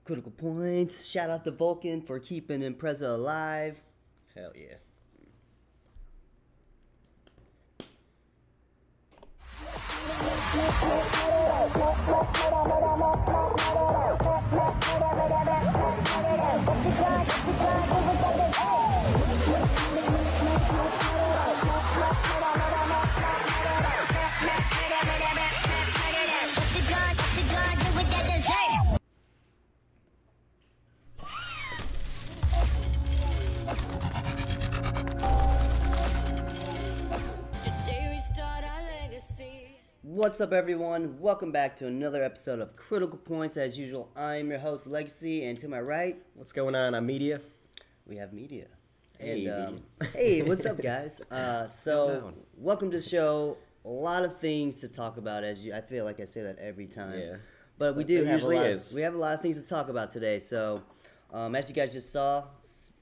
Critical points. Shout out to Vulcan for keeping Impreza alive. Hell yeah. What's up, everyone? Welcome back to another episode of Critical Points. As usual, I'm your host, Legacy, and to my right, What's going on? I'm Media. we have Media. Hey, And Media. hey, what's up, guys? down. Welcome to the show. A lot of things to talk about. I feel like I say that every time. Yeah. But we But do there have a usually lot. is. We have a lot of things to talk about today. So, as you guys just saw,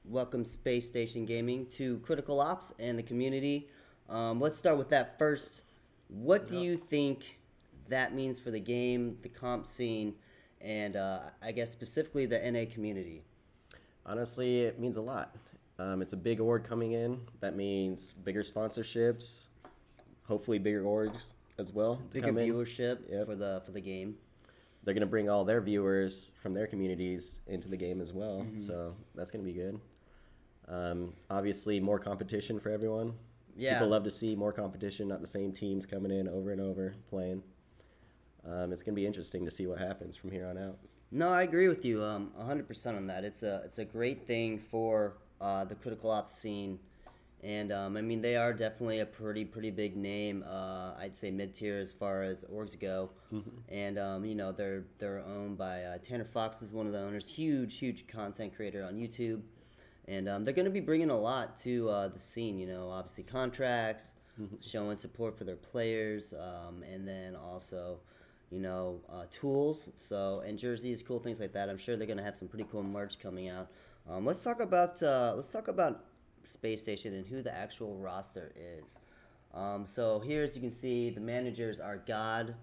welcome Space Station Gaming to Critical Ops and the community. Let's start with that first. What do you think that means for the game, the comp scene, and I guess specifically the NA community? Honestly, it means a lot. It's a big org coming in. That means bigger sponsorships, hopefully bigger orgs as well. Bigger viewership Yep. for the game. They're going to bring all their viewers from their communities into the game as well. So that's going to be good. Obviously, more competition for everyone. Yeah. People love to see more competition, not the same teams coming in over and over playing. It's going to be interesting to see what happens from here on out. No, I agree with you 100% on that. It's a great thing for the Critical Ops scene, and I mean they are definitely a pretty big name. I'd say mid tier as far as orgs go, and you know they're owned by Tanner Fox is one of the owners, huge content creator on YouTube, and they're going to be bringing a lot to the scene. You know, obviously contracts, showing support for their players, and then also, you know, tools, and jerseys, cool things like that. I'm sure they're gonna have some pretty cool merch coming out. Let's talk about Space Station and who the actual roster is. So here, as you can see, the managers are God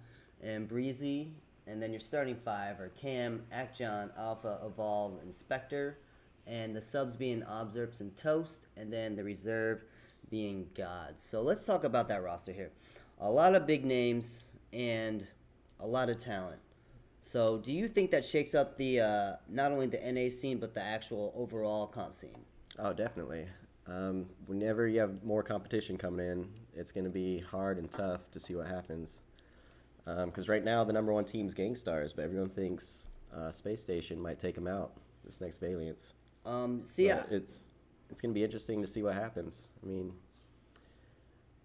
and Breezy, and then your starting five are Cam, Akjon, Alpha, Evolve, and Spectre, and the subs being Obserps and Toast, and then the reserve being God. So let's talk about that roster here. A lot of big names and a lot of talent. So do you think that shakes up the not only the NA scene but the actual overall comp scene? Oh, definitely. Whenever you have more competition coming in, it's going to be hard and tough to see what happens. Because right now the number one team's Gangstars, but everyone thinks Space Station might take them out this next Valiance. It's going to be interesting to see what happens. I mean,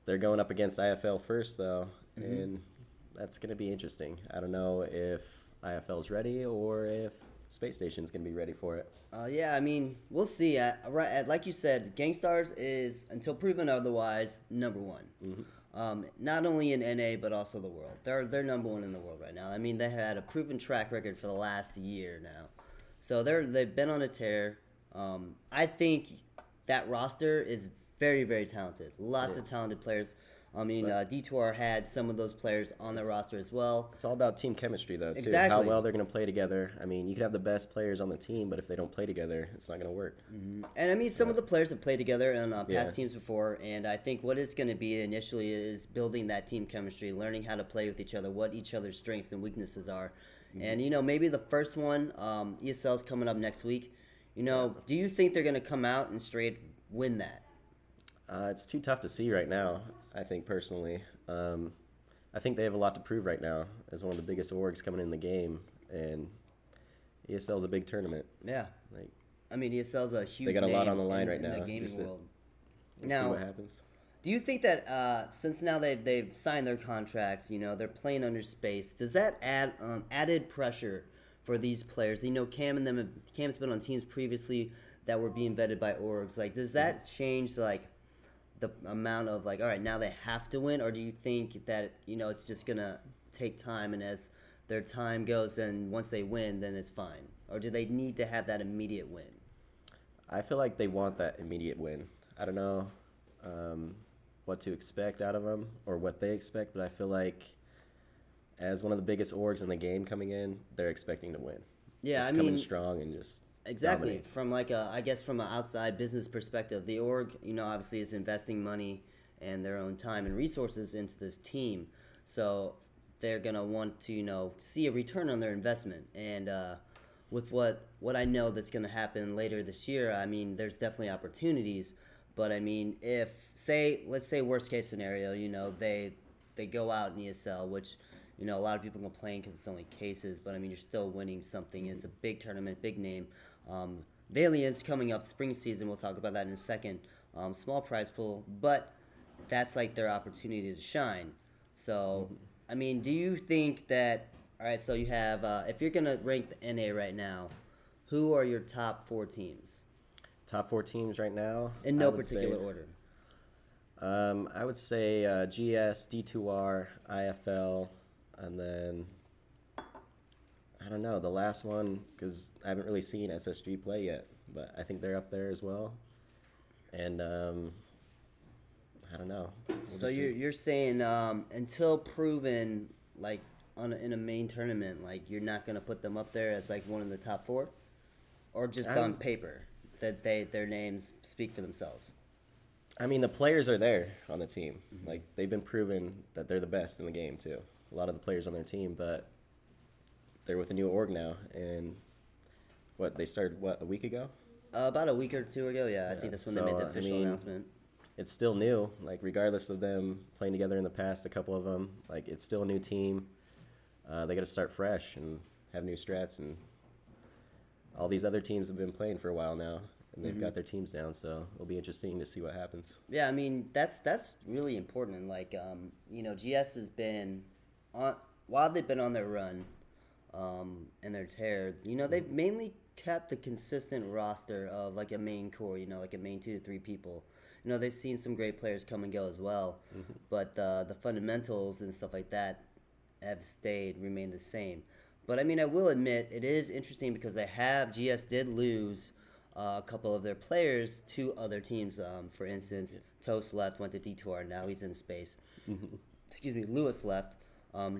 they're going up against IFL first, though, and that's going to be interesting. I don't know if IFL's ready or if Space Station's going to be ready for it. Yeah, I mean, we'll see. Like you said, Gangstars is, until proven otherwise, number one. Not only in NA, but also the world. They're number one in the world right now. I mean, they had a proven track record for the last year now. So they've been on a tear. I think that roster is very talented. Lots of talented players. I mean, Detour had some of those players on their roster as well. It's all about team chemistry, though, too. Exactly. How well they're going to play together. I mean, you could have the best players on the team, but if they don't play together, it's not going to work. And I mean, some of the players have played together on past teams before, and I think what it's going to be initially is building that team chemistry, learning how to play with each other, what each other's strengths and weaknesses are. And, you know, maybe the first one, ESL's coming up next week. You know, do you think they're going to come out and straight win that? It's too tough to see right now, I think, personally. I think they have a lot to prove right now as one of the biggest orgs coming in the game, and ESL's a big tournament. Yeah. Like, I mean, ESL's a huge they got a lot name on the line in, right in now. the gaming world. We'll Now, see what happens. do you think that since now they've signed their contracts, you know, they're playing under Space, does that add added pressure for these players? You know, Cam's been on teams previously that were being vetted by orgs. Like, does that change, like, the amount of, like, all right, now they have to win, or do you think that, you know, it's just gonna take time, and as their time goes, and once they win, then it's fine? Or do they need to have that immediate win? I feel like they want that immediate win. I don't know what to expect out of them or what they expect, but I feel like as one of the biggest orgs in the game coming in, they're expecting to win. Yeah, just I come in mean, strong and just exactly. dominate. From like I guess from an outside business perspective, the org, obviously is investing money and their own time and resources into this team. So they're gonna want to, see a return on their investment. And with what I know that's gonna happen later this year, I mean, there's definitely opportunities. But I mean, if let's say worst case scenario, they go out in ESL, which a lot of people complain because it's only cases, but I mean, you're still winning something. It's a big tournament, big name. Valiance coming up spring season. We'll talk about that in a second. Small prize pool, but that's like their opportunity to shine. So, I mean, do you think that? All right, so you have if you're gonna rank the NA right now, who are your top 4 teams Top 4 teams right now, in no particular order? I would say GS, D2R, IFL, and then I don't know the last one because I haven't really seen SSG play yet, but I think they're up there as well. And I don't know. So you're saying until proven like in a main tournament, like you're not gonna put them up there as like one of the top 4, or just on paper that their names speak for themselves. I mean, the players are there on the team. Like they've been proven that they're the best in the game too. A lot of the players on their team, but they're with a new org now, and they started a week ago? About a week or 2 ago, yeah. I think that's when they made the official announcement. It's still new. Like regardless of them playing together in the past, a couple of them, like it's still a new team. They got to start fresh and have new strats, and all these other teams have been playing for a while now, and they've got their teams down. So it'll be interesting to see what happens. Yeah, I mean that's really important. And like GS has been on while they've been on their run, and their tear. They've mainly kept a consistent roster of like a main core. Like a main 2 to 3 people. They've seen some great players come and go as well, but the fundamentals and stuff like that have remained the same. But I mean, I will admit it is interesting because GS did lose a couple of their players to other teams. For instance, Toast left, went to D2R. Now he's in space. Excuse me, Lewis left,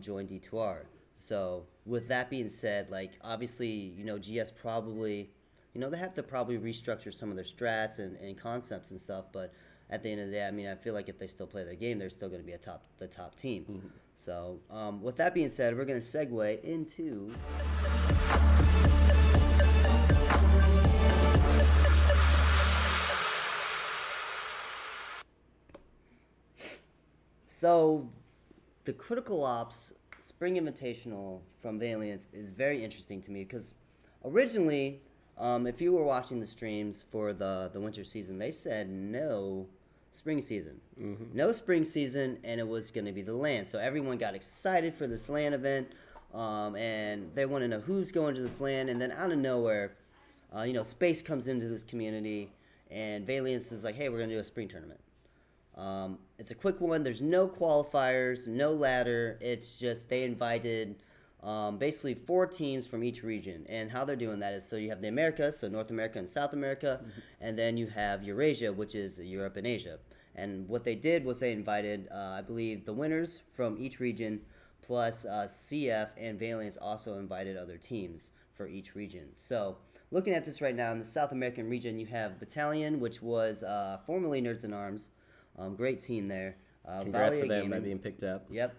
joined D2R. So with that being said, like obviously, GS probably, they have to probably restructure some of their strats and concepts and stuff. But at the end of the day, I mean, I feel like if they still play their game, they're still going to be the top team. So with that being said, we're going to segue into so the Critical Ops Spring Invitational from Valiance is very interesting to me because originally, if you were watching the streams for the winter season, they said no spring season. No spring season, and it was going to be the LAN. So everyone got excited for this LAN event, and they want to know who's going to this LAN. And then out of nowhere, Space comes into this community, and Valiance is like, hey, we're going to do a spring tournament. It's a quick one. There's no qualifiers, no ladder. It's just they invited basically 4 teams from each region. And how they're doing that is so you have the Americas, so North America and South America, and then you have Eurasia, which is Europe and Asia. And what they did was they invited, I believe, the winners from each region, plus CF and Valiance also invited other teams for each region. So looking at this right now, in the South American region, you have Battalion, which was formerly Nerds in Arms. Great team there. Congrats to them by being picked up. Yep.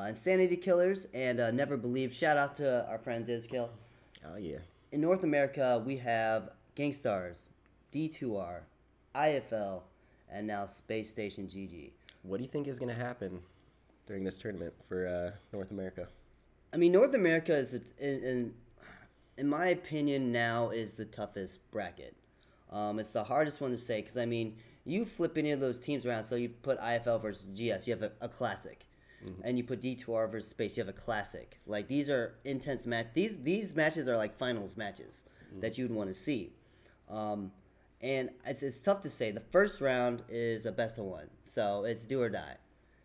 Insanity Killers and Never Believe. Shout out to our friend Dizkill. Oh, yeah. In North America, we have Gangstars, D2R, IFL, and now Space Station GG. What do you think is going to happen during this tournament for North America? I mean, North America is, in my opinion, now is the toughest bracket. It's the hardest one to say because, I mean, you flip any of those teams around. So you put IFL versus GS, you have a classic. And you put D2R versus Space, you have a classic. Like, these are intense matches. These matches are like finals matches that you would want to see. And it's tough to say. The first round is a best of 1. So it's do or die.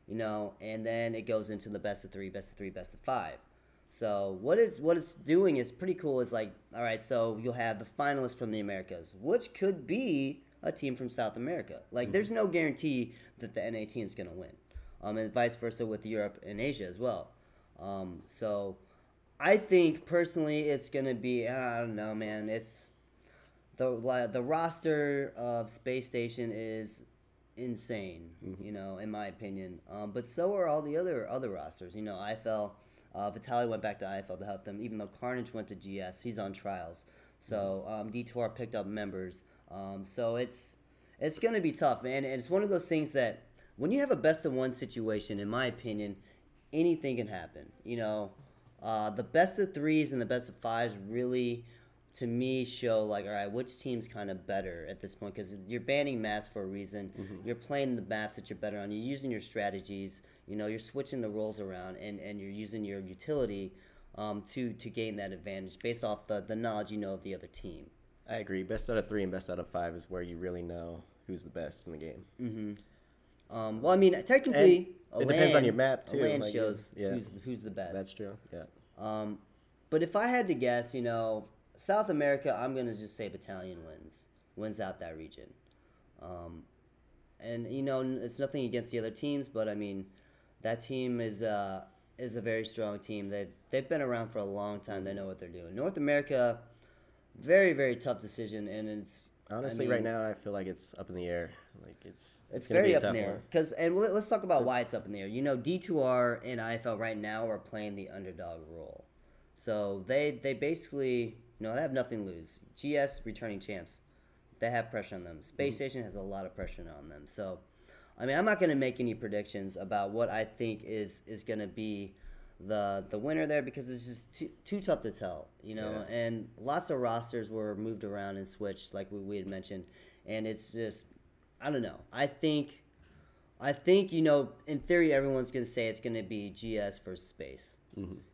And then it goes into the best of 3, best of 3, best of 5. So what it's doing is pretty cool. It's like, all right, so you'll have the finalists from the Americas, which could be a team from South America. Like, there's no guarantee that the NA team's going to win. And vice versa with Europe and Asia as well. So I think personally it's gonna be, I don't know, man. It's the roster of Space Station is insane, in my opinion. But so are all the other rosters. IFL, Vitaly went back to IFL to help them, even though Carnage went to GS. He's on trials. So D2R picked up members. So it's gonna be tough, man. And it's one of those things that when you have a best of one situation, in my opinion, anything can happen. The best of threes and the best of fives really, to me, show like, all right, which team's kind of better at this point, because you're banning maps for a reason. You're playing the maps that you're better on. You're using your strategies. You're switching the roles around, and you're using your utility to gain that advantage based off the knowledge of the other team. I agree. Best out of 3 and best out of 5 is where you really know who's the best in the game. Well, I mean, technically, it depends on your map too. A LAN shows who's the best. That's true. Yeah. But if I had to guess, South America, I'm gonna just say Battalion wins out that region. And it's nothing against the other teams, but I mean, that team is a very strong team. They've been around for a long time. They know what they're doing. North America, very, very tough decision, and it's honestly right now I feel like it's up in the air. Like it's very up in the air. Let's talk about why it's up in the air. D2R and IFL right now are playing the underdog role, so they basically they have nothing to lose. GS returning champs, they have pressure on them. Space Station has a lot of pressure on them. So, I mean, I'm not going to make any predictions about what I think is going to be the winner there, because it's just too tough to tell, and lots of rosters were moved around and switched, like we had mentioned, and it's just, I don't know. I think in theory everyone's going to say it's going to be GS versus Space.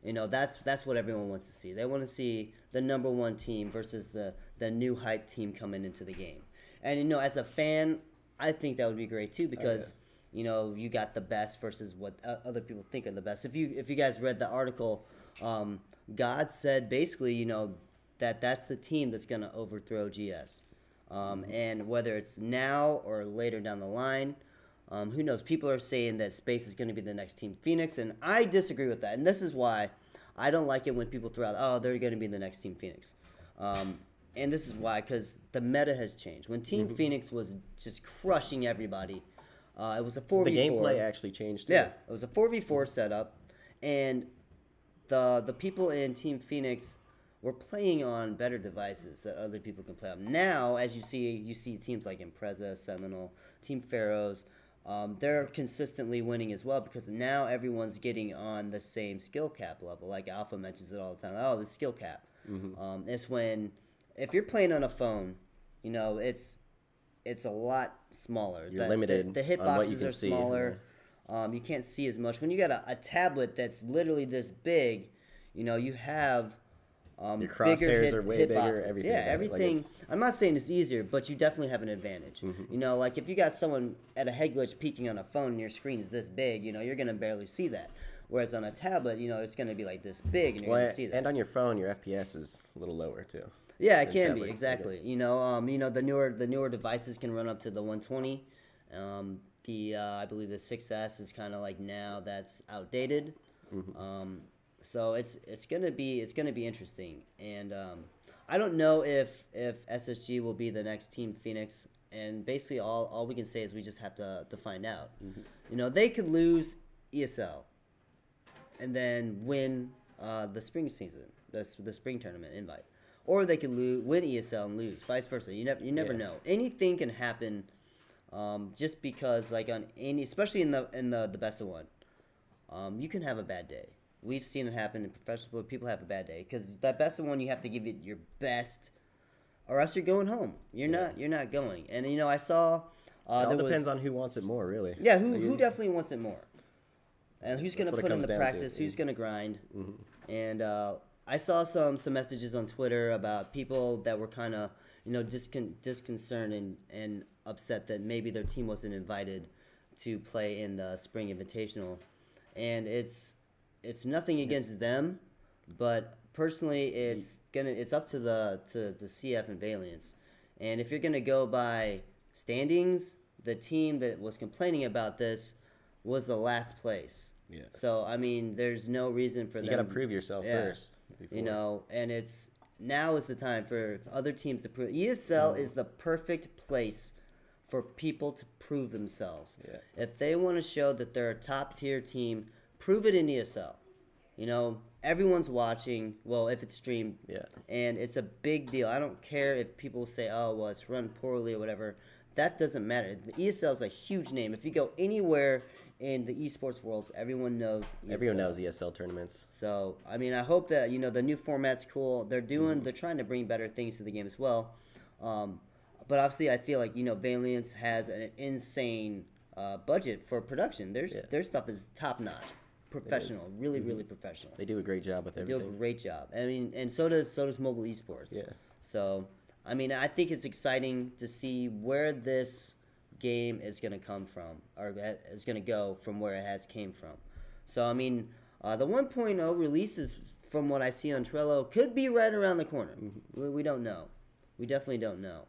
That's what everyone wants to see. They want to see the number one team versus the new hype team coming into the game. And as a fan, I think that would be great too, because you got the best versus what other people think are the best. If you guys read the article, God said basically that's the team that's going to overthrow GS. And whether it's now or later down the line, who knows? People are saying that Space is going to be the next Team Phoenix, and I disagree with that. And this is why I don't like it when people throw out, oh, they're going to be the next Team Phoenix. And this is why, because the meta has changed. When Team Phoenix was just crushing everybody, it was a 4v4. The gameplay actually changed too. Yeah, it was a 4v4 setup, and the people in Team Phoenix were playing on better devices that other people can play on. Now, as you see teams like Impreza, Seminole, Team Pharaohs, they're consistently winning as well, because now everyone's getting on the same skill cap level. Like Alpha mentions it all the time. Oh, the skill cap. It's when, if you're playing on a phone, it's a lot smaller. You're limited. The hitboxes are smaller. You can't see as much. When you got a tablet that's literally this big, you have your crosshairs are way bigger. Everything. Yeah, everything. I'm not saying it's easier, but you definitely have an advantage. Like if you got someone at a head glitch peeking on a phone and your screen is this big, you're gonna barely see that. Whereas on a tablet, it's gonna be like this big, and you're gonna see that. And on your phone, your FPS is a little lower too. Yeah, it can be, exactly. The newer devices can run up to the 120. I believe the 6S is kind of like now that's outdated. So it's gonna be interesting, and I don't know if SSG will be the next Team Phoenix. And basically, all we can say is we just have to find out. They could lose ESL, and then win the spring season, the spring tournament invite, or they could win ESL and lose, vice versa. You never know. Anything can happen, just because especially in the best of one, you can have a bad day. We've seen it happen in professional. People have a bad day, because that best of one, you have to give it your best, or else you're going home. You're not going. And I saw. It all depends on who wants it more, really. Yeah, who definitely wants it more, and who's going to put in the practice, who's going to grind. And I saw some messages on Twitter about people that were kind of disconcerted and upset that maybe their team wasn't invited to play in the spring invitational, and it's nothing against them, but personally, it's up to the CF and Valiants. And if you're gonna go by standings, the team that was complaining about this was the last place. Yeah. So I mean, there's no reason for them. You got to prove yourself first. You know, and now is the time for other teams to prove. ESL is the perfect place for people to prove themselves. Yeah. If they want to show that they're a top tier team, prove it in ESL. You know, everyone's watching. Well, if it's streamed, and it's a big deal. I don't care if people say, "Oh, well, it's run poorly" or whatever. That doesn't matter. The ESL is a huge name. If you go anywhere in the esports worlds, everyone knows ESL. Everyone knows ESL tournaments. So, I mean, I hope that, you know, the new format's cool. They're trying to bring better things to the game as well. But obviously, I feel like, you know, Valiance has an insane budget for production. Their stuff is top notch, professional, really, really professional. They do a great job with everything. They do a great job. I mean, and so does Mobileesports. Yeah. So, I mean, I think it's exciting to see where this game is going to come from, or is going to go from where it has came from. So, I mean, the 1.0 releases, from what I see on Trello, could be right around the corner. We don't know. We definitely don't know.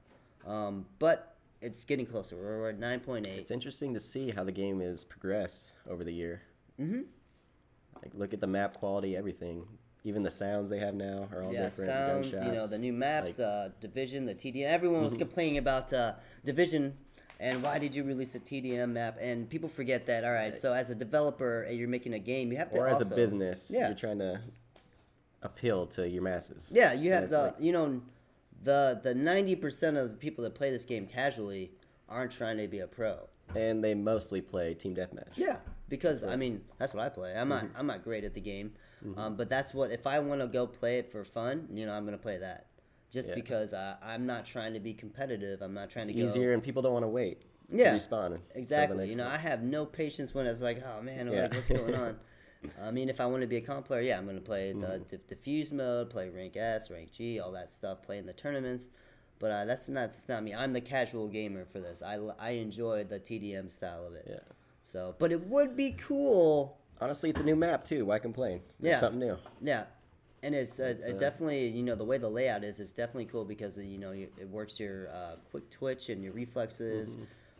But it's getting closer. We're at 9.8. It's interesting to see how the game has progressed over the year. Like, look at the map quality, everything. Even the sounds they have now are all different. Sounds, gunshots. you know, the new maps, Division, the TDM. Everyone was complaining about Division, and why did you release a TDM map? And people forget that, all right, so as a developer, you're making a game, you have to Or also, as a business, you're trying to appeal to your masses. Yeah, you have you know, the 90% of the people that play this game casually aren't trying to be a pro. And they mostly play team deathmatch. Yeah, because I mean that's what I play. I'm not great at the game, but that's what, if I want to go play it for fun, you know, I'm gonna play that. Just because I'm not trying to be competitive. I'm not trying to go. It's easier, and people don't want to wait. To respawn. Exactly. You know, I have no patience when it's like, oh man, like, what's going on? I mean, if I want to be a comp player, I'm gonna play the diffuse mode, play rank S, rank G, all that stuff, play in the tournaments. But that's not me. I'm the casual gamer for this. I enjoy the TDM style of it. Yeah. So, but it would be cool. Honestly, it's a new map too. Why complain? It's something new. Yeah, and it's definitely, you know, the way the layout is, it's definitely cool because, you know, it works your quick twitch and your reflexes.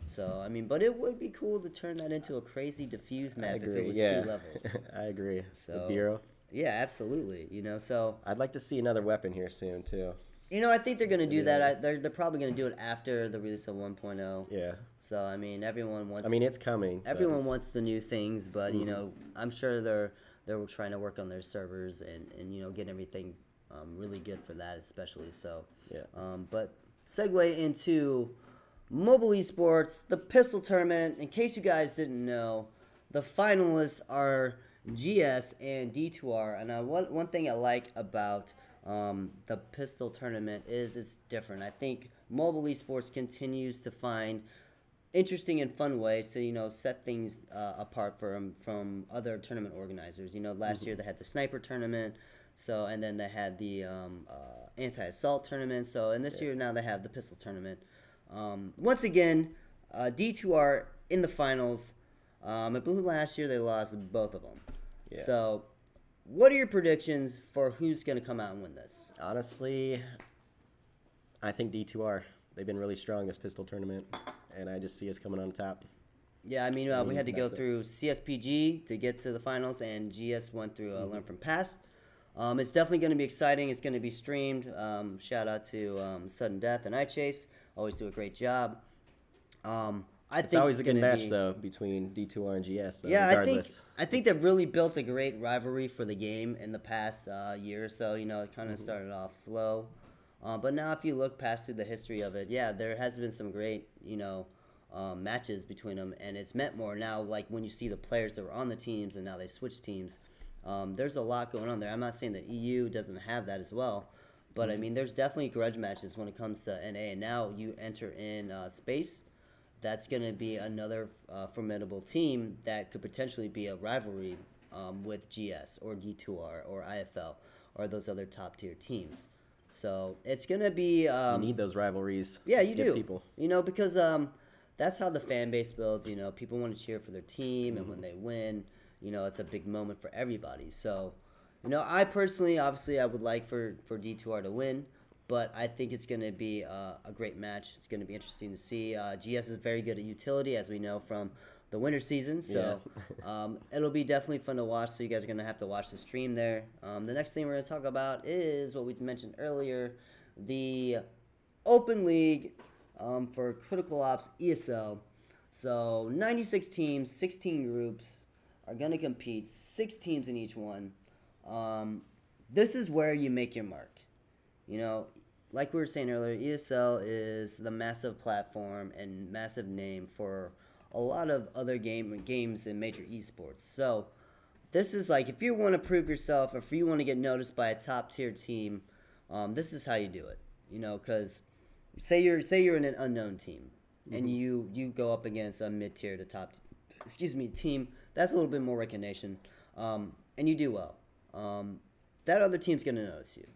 So I mean, but it would be cool to turn that into a crazy diffuse map if it was 2 levels. I agree. So the bureau. Yeah, absolutely. You know, so I'd like to see another weapon here soon too. You know, I think they're going to do that. They're probably going to do it after the release of 1.0. Yeah. So, I mean, everyone wants... I mean, it's coming. Everyone wants the new things, but, you know, I'm sure they're trying to work on their servers and you know, get everything really good for that, especially. So, but segue into Mobile Esports, the Pistol Tournament. In case you guys didn't know, the finalists are GS and D2R. And one thing I like about... the Pistol Tournament is it's different. I think Mobile Esports continues to find interesting and fun ways to, you know, set things apart from other tournament organizers. You know, last year they had the Sniper Tournament, so, and then they had the Anti-Assault Tournament, so, and this year now they have the Pistol Tournament. Once again, D2R in the finals. I believe last year they lost both of them. Yeah. So, what are your predictions for who's going to come out and win this? Honestly, I think D2R. They've been really strong this Pistol Tournament, and I just see us coming on top. Yeah, I mean, we had to go through CSPG to get to the finals, and GS went through Learn From Past. It's definitely going to be exciting. It's going to be streamed. Shout out to Sudden Death and iChase. Always do a great job. It's always a good match, though, between D2R and GS. Yeah, regardless. I think they've really built a great rivalry for the game in the past year or so. You know, it kind of started off slow. But now if you look past through the history of it, yeah, there has been some great, you know, matches between them. And it's meant more now, like when you see the players that were on the teams and now they switch teams. There's a lot going on there. I'm not saying that EU doesn't have that as well. But, I mean, there's definitely grudge matches when it comes to NA. And now you enter in Space. That's going to be another formidable team that could potentially be a rivalry with GS or D2R or IFL or those other top-tier teams. So it's going to be... you need those rivalries. Yeah, you do. People. You know, because that's how the fan base builds. You know, people want to cheer for their team, and when they win, you know, it's a big moment for everybody. So, you know, I personally, obviously, I would like for D2R to win. But I think it's going to be a great match. It's going to be interesting to see. GS is very good at utility, as we know from the winter season. So it'll be definitely fun to watch. So you guys are gonna have to watch the stream there. The next thing we're gonna talk about is what we mentioned earlier, the Open League for Critical Ops ESL. So 96 teams, 16 groups are gonna compete. 6 teams in each one. This is where you make your mark. You know, like we were saying earlier, ESL is the massive platform and massive name for a lot of other games in major esports. So this is like, if you want to prove yourself, or if you want to get noticed by a top tier team, this is how you do it. You know, because say you're in an unknown team, and you go up against a mid tier to top, team that's a little bit more recognition, and you do well. That other team's gonna notice you.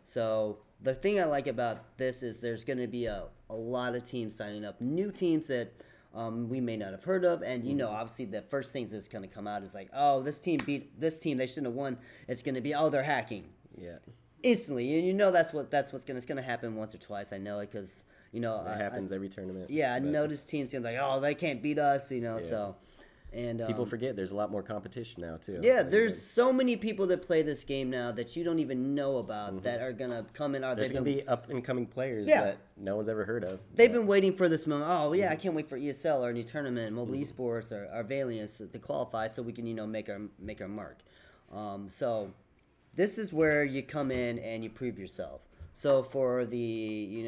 So the thing I like about this is there's going to be a lot of teams signing up, new teams that we may not have heard of, and you know, obviously the first things that's going to come out is like, oh, this team beat this team, they shouldn't have won. It's going to be, oh, they're hacking. Yeah. Instantly, and you know that's what's going to happen once or twice. I know it because you know it happens every tournament. Yeah, I noticed teams being like, oh, they can't beat us, you know. Yeah. So. And people forget there's a lot more competition now too. Yeah, there's so many people that play this game now that you don't even know about that are gonna come in. There's gonna be up and coming players that no one's ever heard of. They've been waiting for this moment. Oh yeah, I can't wait for ESL or a new tournament, Mobileesports or Valiants to qualify so we can make our mark. So this is where you come in and you prove yourself. So for the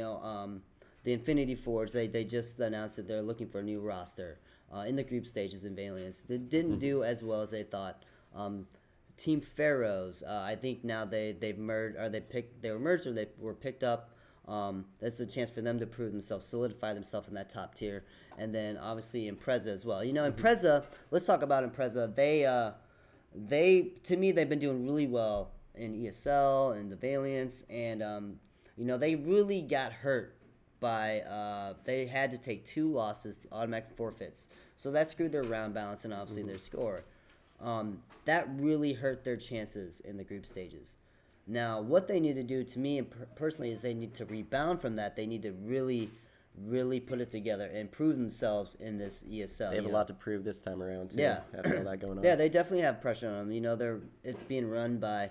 the Infinity Forge, they just announced that they're looking for a new roster. In the group stages in Valiance. They didn't do as well as they thought. Team Pharaohs, I think now they've merged, or they were merged, or they were picked up. That's a chance for them to prove themselves, solidify themselves in that top tier. And then obviously Impreza as well. You know, Impreza, let's talk about Impreza. To me, they've been doing really well in ESL and the Valiance, and you know, they really got hurt by they had to take 2 losses, automatic forfeits, so that screwed their round balance and obviously their score. That really hurt their chances in the group stages. Now what they need to do, to me personally, is they need to rebound from that. They need to really put it together and prove themselves in this ESL. They have a lot to prove this time around too. Yeah. After all that going on. Yeah, they definitely have pressure on them. You know, it's being run by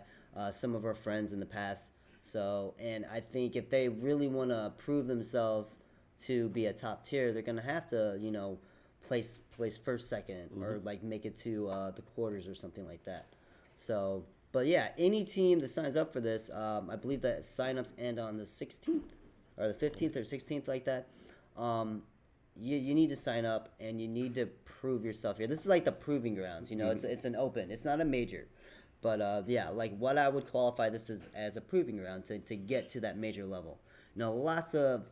some of our friends in the past. So, and I think if they really want to prove themselves to be a top tier, they're going to have to, you know, place first, second, or like make it to the quarters or something like that. So, but yeah, any team that signs up for this, I believe that signups end on the 16th or the 15th or 16th, like that. You need to sign up and you need to prove yourself here. This is like the proving grounds, you know. It's an open. It's not a major. But yeah, like what I would qualify this as a proving ground to get to that major level. You know, lots of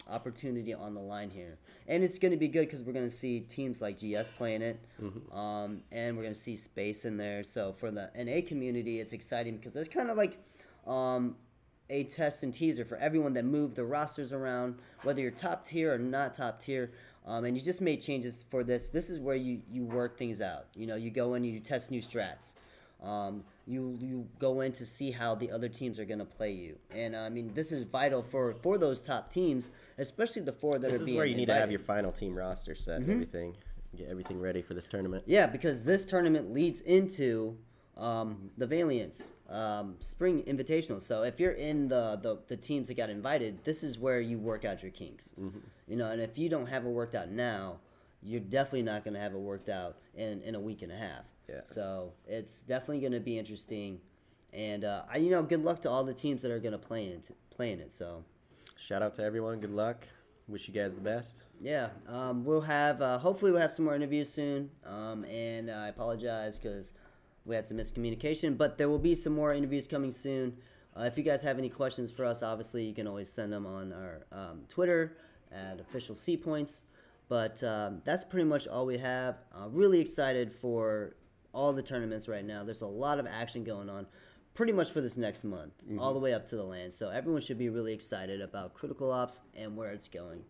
opportunity on the line here, and it's going to be good because we're going to see teams like GS playing it, and we're going to see Space in there. So for the NA community, it's exciting because it's kind of like a test and teaser for everyone that moved the rosters around, whether you're top tier or not top tier. And you just made changes for this. This is where you work things out. You know, you go in, you test new strats. You go in to see how the other teams are going to play you, and I mean, this is vital for those top teams, especially the 4 that are being invited. This is where you need to have your final team roster set and everything, get everything ready for this tournament. Yeah, because this tournament leads into the Valiants Spring Invitational. So if you're in the teams that got invited, this is where you work out your kinks. You know, and if you don't have it worked out now, you're definitely not going to have it worked out in a week and a half. Yeah. So it's definitely going to be interesting, and good luck to all the teams that are going to play in it. So, shout out to everyone. Good luck. Wish you guys the best. Yeah. We'll have hopefully we'll have some more interviews soon. And I apologize because we had some miscommunication, but there will be some more interviews coming soon. If you guys have any questions for us, obviously you can always send them on our Twitter at official C Points. But that's pretty much all we have. Really excited for all the tournaments right now. There's a lot of action going on pretty much for this next month, all the way up to the LAN. So everyone should be really excited about Critical Ops and where it's going.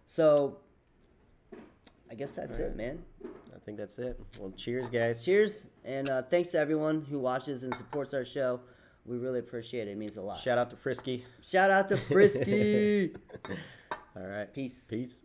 So I guess that's it, man. I think that's it. Well, cheers, guys. Cheers, and thanks to everyone who watches and supports our show. We really appreciate it. It means a lot. Shout out to Frisky. Shout out to Frisky. All right. Peace. Peace.